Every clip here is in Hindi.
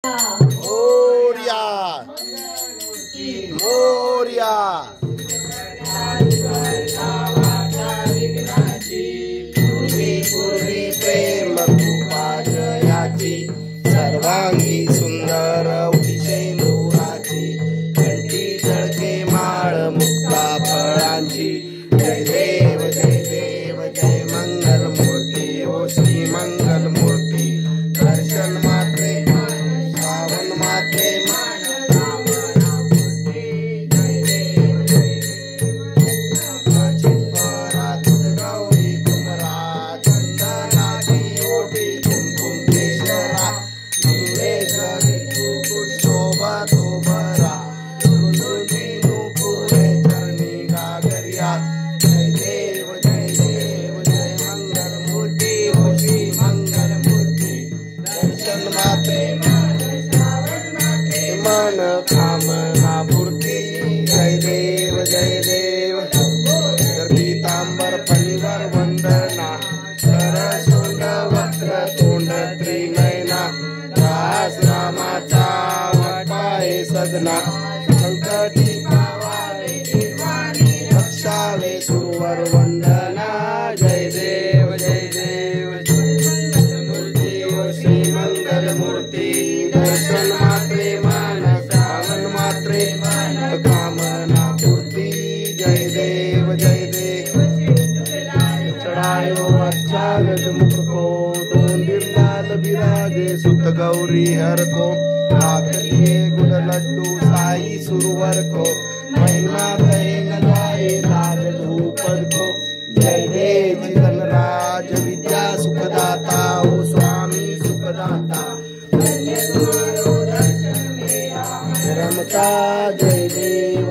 मोरया मोरया पूर्वी पूर्वी प्रेम कृपा जयाची सर्वांगी सुंदर उठिशेंदुराची कंठी जळके माळ मुक्ता फळांची जय देव जय मंगल मूर्ती ओ श्री मंगल मूर्ती दर्शन मात्रे श्रावण मात्रे कामना पूर्ती जय देव पीतांबर परिवार वंदना सरसोंड वक्र तोंड त्रिनयना दास रामाचा वाटपाहे सदना संकटी रक्षावे सुरवर वंदना जय देव मूर्ती ओ श्री मंगल मूर्ती दर्शन मात्रे कामना पूर्ती जय देव चढ़ायो अच्छा मुख को दोन बिरलाल बिराजे सुत गौरी हर को हाथ लिए गुड़ लड्डू साई सुरवर को महिमा कहे न जाए राज धूपद को जय देव जीवन राज विद्या सुखदाता ओ स्वामी सुखदाता रमता जय देव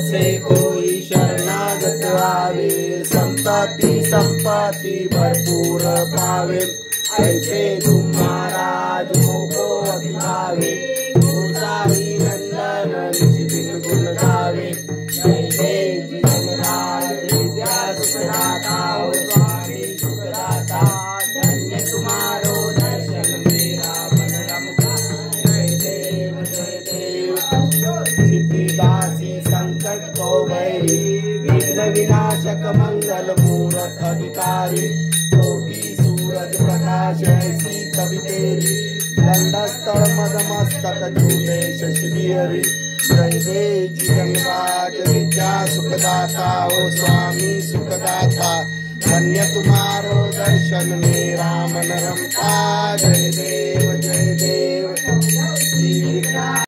से कोई शरणागत आवे संपत्ति भरपूर पावे ऐसे तुम महाराज को अधिभावे गोसावी नंदन निशिदिन गुण गावे जय देव जीवन राज विद्या सुखदाता ओ स्वामी सुखदाता धन्य तुम्हारो दर्शन मेरा मन रमता सिद्धिदासी संकट को वैरी विघ्न विनाशक मंगल मूरत अधिकारी कोटि सूरज प्रकाश ऐसी कवि तेरी दंडस्थल मदमस्तक झूले शशिबिहरी जय देव जीवन राज विद्या सुखदाता ओ स्वामी सुखदाता धन्य तुम्हारो दर्शन मेरा मन रमता जय देव